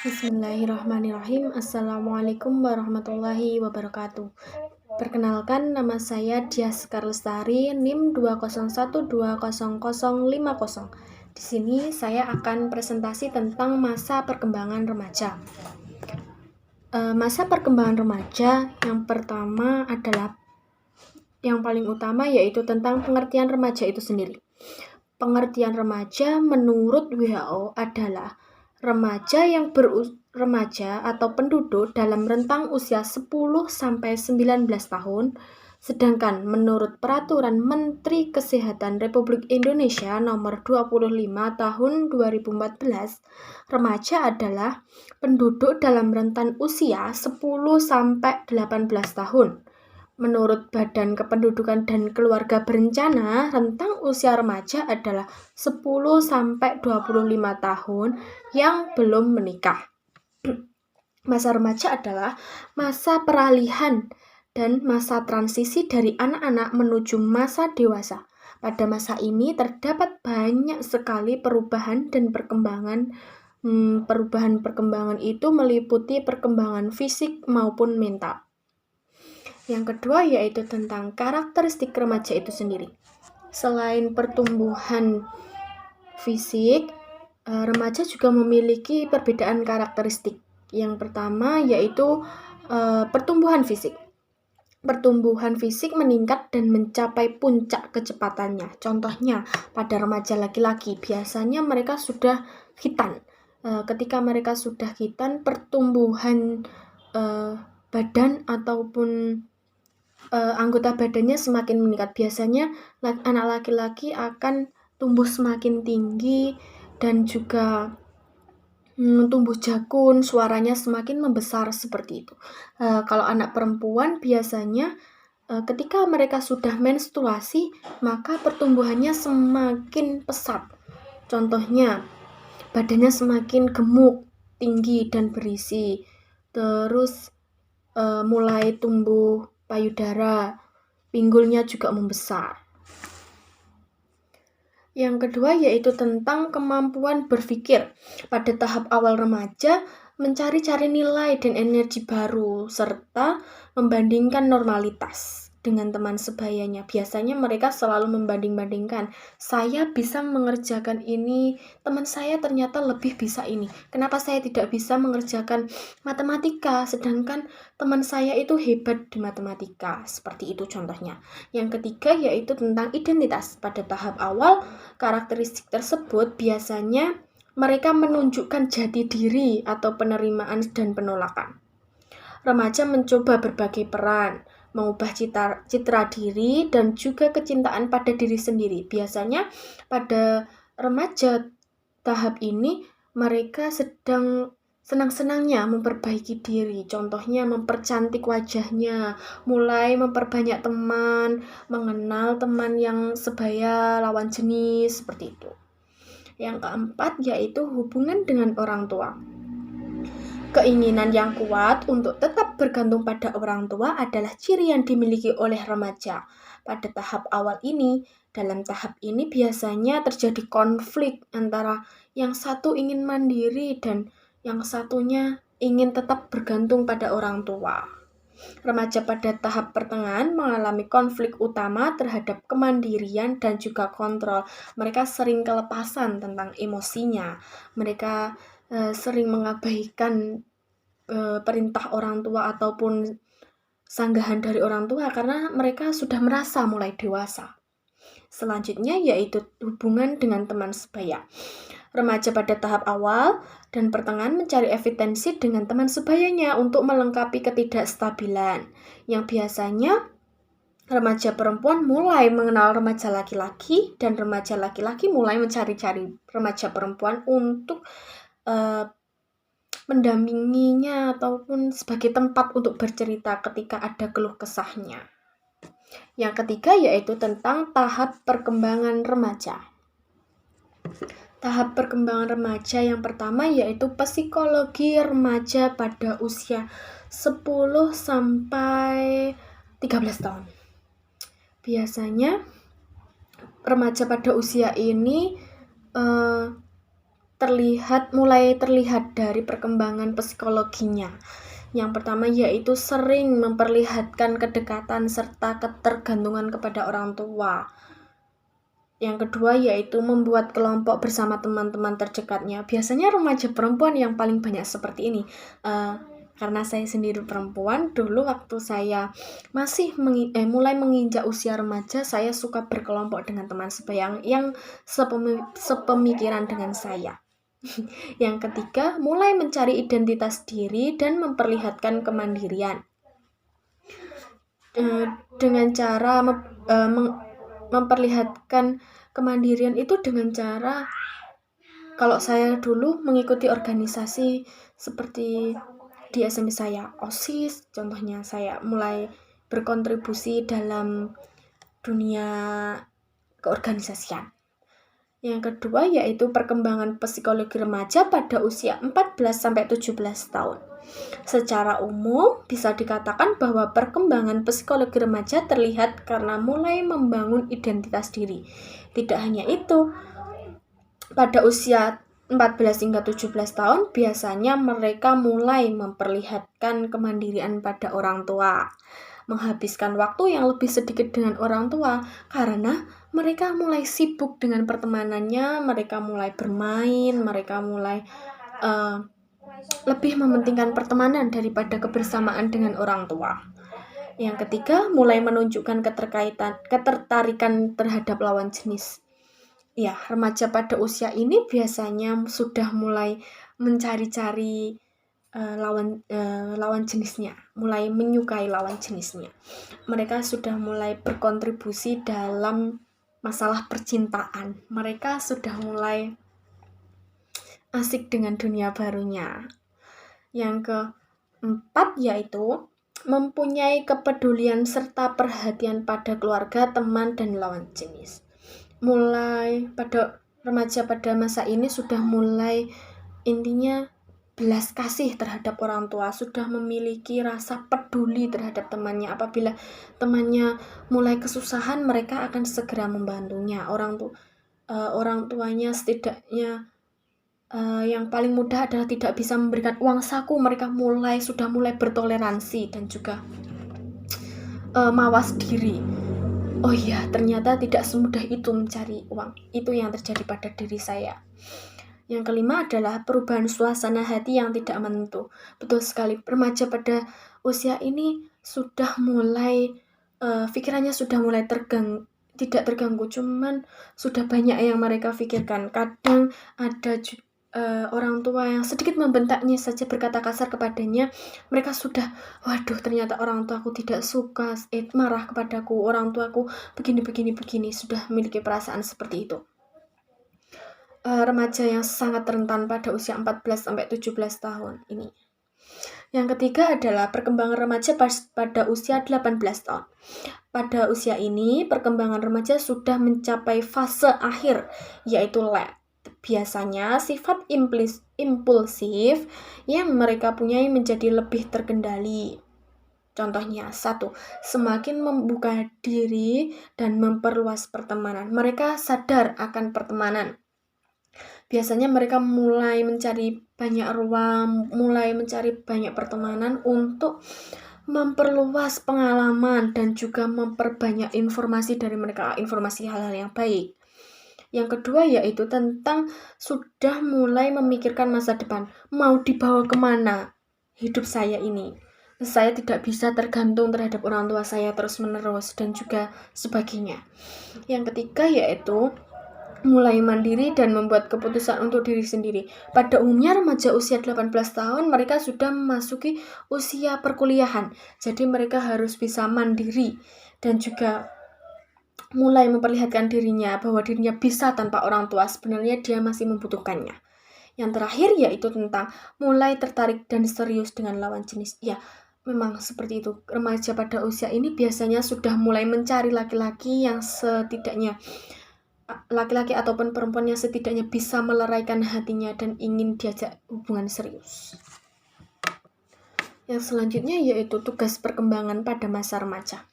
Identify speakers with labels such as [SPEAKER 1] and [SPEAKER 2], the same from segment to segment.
[SPEAKER 1] Bismillahirrahmanirrahim. Assalamualaikum warahmatullahi wabarakatuh. Perkenalkan, nama saya Dias Karlestari, NIM 201200050. Di sini saya akan presentasi tentang masa perkembangan remaja. Masa perkembangan remaja yang pertama adalah yang paling utama yaitu tentang pengertian remaja itu sendiri. Pengertian remaja menurut WHO adalah remaja atau penduduk dalam rentang usia 10 sampai 19 tahun. Sedangkan menurut Peraturan Menteri Kesehatan Republik Indonesia Nomor 25 Tahun 2014, remaja adalah penduduk dalam rentan usia 10 sampai 18 tahun. Menurut Badan Kependudukan dan Keluarga Berencana, rentang usia remaja adalah 10 sampai 25 tahun yang belum menikah. Masa remaja adalah masa peralihan dan masa transisi dari anak-anak menuju masa dewasa. Pada masa ini terdapat banyak sekali perubahan dan perkembangan. Perubahan-perkembangan itu meliputi perkembangan fisik maupun mental. Yang kedua yaitu tentang karakteristik remaja itu sendiri. Selain pertumbuhan fisik, remaja juga memiliki perbedaan karakteristik. Yang pertama yaitu pertumbuhan fisik. Pertumbuhan fisik meningkat dan mencapai puncak kecepatannya. Contohnya pada remaja laki-laki, biasanya mereka sudah khitan. Ketika mereka sudah khitan, pertumbuhan badan ataupun anggota badannya semakin meningkat. Biasanya anak laki-laki akan tumbuh semakin tinggi dan juga tumbuh jakun, suaranya semakin membesar seperti itu. Kalau anak perempuan biasanya ketika mereka sudah menstruasi, maka pertumbuhannya semakin pesat. Contohnya, badannya semakin gemuk, tinggi dan berisi. Terus mulai tumbuh payudara, pinggulnya juga membesar. Yang kedua yaitu tentang kemampuan berpikir. Pada tahap awal remaja, mencari-cari nilai dan energi baru, serta membandingkan normalitas dengan teman sebayanya. Biasanya mereka selalu membanding-bandingkan. Saya bisa mengerjakan ini, teman saya ternyata lebih bisa ini. Kenapa saya tidak bisa mengerjakan matematika, sedangkan teman saya itu hebat di matematika? Seperti itu contohnya. Yang ketiga yaitu tentang identitas. Pada tahap awal, karakteristik tersebut biasanya mereka menunjukkan jati diri atau penerimaan dan penolakan. Remaja mencoba berbagai peran, mengubah citra diri dan juga kecintaan pada diri sendiri. Biasanya pada remaja tahap ini mereka sedang senang-senangnya memperbaiki diri. Contohnya mempercantik wajahnya, mulai memperbanyak teman, mengenal teman yang sebaya, lawan jenis, seperti itu. Yang keempat yaitu hubungan dengan orang tua. Keinginan yang kuat untuk tetap bergantung pada orang tua adalah ciri yang dimiliki oleh remaja. Pada tahap awal ini, dalam tahap ini biasanya terjadi konflik antara yang satu ingin mandiri dan yang satunya ingin tetap bergantung pada orang tua. Remaja pada tahap pertengahan mengalami konflik utama terhadap kemandirian dan juga kontrol. Mereka sering kelepasan tentang emosinya. Mereka sering mengabaikan perintah orang tua ataupun sanggahan dari orang tua karena mereka sudah merasa mulai dewasa. Selanjutnya yaitu hubungan dengan teman sebaya. Remaja pada tahap awal dan pertengahan mencari evidensi dengan teman sebayanya untuk melengkapi ketidakstabilan. Yang biasanya remaja perempuan mulai mengenal remaja laki-laki dan remaja laki-laki mulai mencari-cari remaja perempuan untuk mendampinginya ataupun sebagai tempat untuk bercerita ketika ada keluh kesahnya. Yang ketiga yaitu tentang tahap perkembangan remaja. Tahap perkembangan remaja yang pertama yaitu psikologi remaja pada usia 10 sampai 13 tahun. Biasanya remaja pada usia ini mulai terlihat dari perkembangan psikologinya. Yang pertama yaitu sering memperlihatkan kedekatan serta ketergantungan kepada orang tua. Yang kedua yaitu membuat kelompok bersama teman-teman terdekatnya. Biasanya remaja perempuan yang paling banyak seperti ini. Karena saya sendiri perempuan, dulu waktu saya masih mulai menginjak usia remaja, saya suka berkelompok dengan teman sebaya yang sepemikiran dengan saya. Yang ketiga, mulai mencari identitas diri dan memperlihatkan kemandirian. Dengan cara memperlihatkan kemandirian itu dengan cara, kalau saya dulu mengikuti organisasi seperti di SMP saya, OSIS contohnya, saya mulai berkontribusi dalam dunia keorganisasian. Yang kedua yaitu perkembangan psikologi remaja pada usia 14-17 tahun. Secara umum bisa dikatakan bahwa perkembangan psikologi remaja terlihat karena mulai membangun identitas diri. Tidak hanya itu, pada usia 14 hingga 17 tahun biasanya mereka mulai memperlihatkan kemandirian pada orang tua, menghabiskan waktu yang lebih sedikit dengan orang tua karena mereka mulai sibuk dengan pertemanannya, mereka mulai bermain, mereka mulai lebih mementingkan pertemanan daripada kebersamaan dengan orang tua. Yang ketiga, mulai menunjukkan ketertarikan terhadap lawan jenis. Ya, remaja pada usia ini biasanya sudah mulai mencari-cari lawan jenisnya, mulai menyukai lawan jenisnya. Mereka sudah mulai berkontribusi dalam masalah percintaan. Mereka sudah mulai asik dengan dunia barunya. Yang keempat yaitu mempunyai kepedulian serta perhatian pada keluarga, teman, dan lawan jenis. Mulai pada remaja pada masa ini sudah mulai intinya belas kasih terhadap orang tua, sudah memiliki rasa peduli terhadap temannya. Apabila temannya mulai kesusahan, mereka akan segera membantunya. Orang tuanya setidaknya yang paling mudah adalah tidak bisa memberikan uang saku, mereka sudah mulai bertoleransi dan juga mawas diri. Oh iya, ternyata tidak semudah itu mencari uang. Itu yang terjadi pada diri saya. Yang kelima adalah perubahan suasana hati yang tidak menentu. Betul sekali, remaja pada usia ini sudah mulai, pikirannya sudah mulai tidak terganggu, cuman sudah banyak yang mereka pikirkan. Kadang ada orang tua yang sedikit membentaknya saja, berkata kasar kepadanya, mereka sudah, waduh ternyata orang tuaku tidak suka, marah kepadaku, orang tuaku begini, sudah memiliki perasaan seperti itu. Remaja yang sangat rentan pada usia 14-17 tahun ini. Yang ketiga adalah perkembangan remaja pada usia 18 tahun. Pada usia ini, perkembangan remaja sudah mencapai fase akhir, yaitu late. Biasanya sifat impulsif yang mereka punyai menjadi lebih terkendali. Contohnya, 1. Semakin membuka diri dan memperluas pertemanan. Mereka sadar akan pertemanan. Biasanya mereka mulai mencari banyak ruang, mulai mencari banyak pertemanan untuk memperluas pengalaman dan juga memperbanyak informasi dari mereka, informasi hal-hal yang baik. Yang kedua yaitu tentang sudah mulai memikirkan masa depan. Mau dibawa kemana hidup saya ini? Saya tidak bisa tergantung terhadap orang tua saya terus-menerus dan juga sebagainya. Yang ketiga yaitu mulai mandiri dan membuat keputusan untuk diri sendiri. Pada umumnya remaja usia 18 tahun mereka sudah memasuki usia perkuliahan. Jadi mereka harus bisa mandiri dan juga mulai memperlihatkan dirinya bahwa dirinya bisa tanpa orang tua, sebenarnya dia masih membutuhkannya. Yang terakhir yaitu tentang mulai tertarik dan serius dengan lawan jenis. Ya, memang seperti itu. Remaja pada usia ini biasanya sudah mulai mencari laki-laki yang setidaknya, laki-laki ataupun perempuan yang setidaknya bisa meleraikan hatinya dan ingin diajak hubungan serius. Yang selanjutnya yaitu tugas perkembangan pada masa remaja.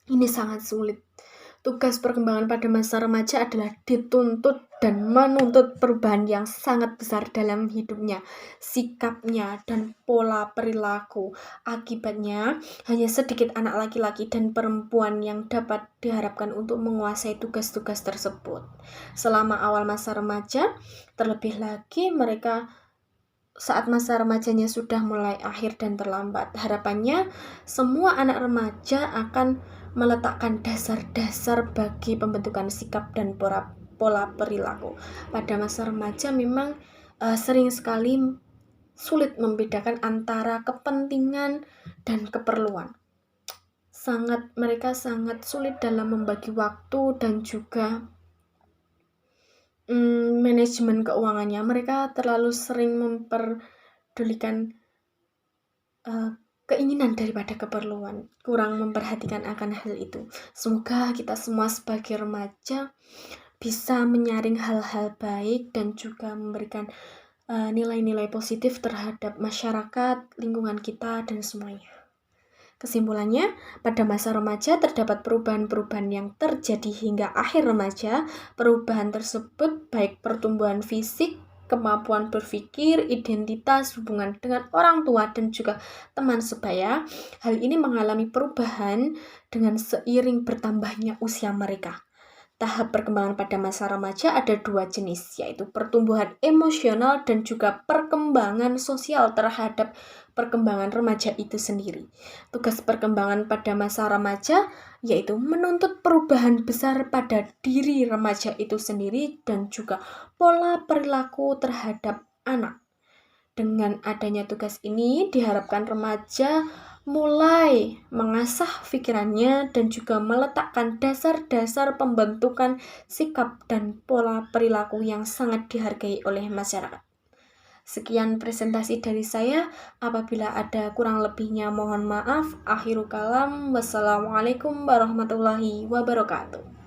[SPEAKER 1] Ini sangat sulit. Tugas perkembangan pada masa remaja adalah dituntut dan menuntut perubahan yang sangat besar dalam hidupnya, sikapnya, dan pola perilaku. Akibatnya, hanya sedikit anak laki-laki dan perempuan yang dapat diharapkan untuk menguasai tugas-tugas tersebut. Selama awal masa remaja, terlebih lagi mereka saat masa remajanya sudah mulai akhir dan terlambat. Harapannya, semua anak remaja akan meletakkan dasar-dasar bagi pembentukan sikap dan pola perilaku. Pada masa remaja memang sering sekali sulit membedakan antara kepentingan dan keperluan. Mereka sangat sulit dalam membagi waktu dan juga manajemen keuangannya. Mereka terlalu sering memperdulikan keinginan daripada keperluan, kurang memperhatikan akan hal itu. Semoga kita semua sebagai remaja bisa menyaring hal-hal baik dan juga memberikan nilai-nilai positif terhadap masyarakat, lingkungan kita, dan semuanya. Kesimpulannya, pada masa remaja terdapat perubahan-perubahan yang terjadi hingga akhir remaja. Perubahan tersebut baik pertumbuhan fisik, kemampuan berpikir, identitas, hubungan dengan orang tua, dan juga teman sebaya. Hal ini mengalami perubahan dengan seiring bertambahnya usia mereka. Tahap perkembangan pada masa remaja ada dua jenis, yaitu pertumbuhan emosional dan juga perkembangan sosial terhadap perkembangan remaja itu sendiri. Tugas perkembangan pada masa remaja yaitu menuntut perubahan besar pada diri remaja itu sendiri dan juga pola perilaku terhadap anak. Dengan adanya tugas ini, diharapkan remaja mulai mengasah pikirannya dan juga meletakkan dasar-dasar pembentukan sikap dan pola perilaku yang sangat dihargai oleh masyarakat. Sekian presentasi dari saya. Apabila ada kurang lebihnya mohon maaf. Akhirul kalam. Wassalamualaikum warahmatullahi wabarakatuh.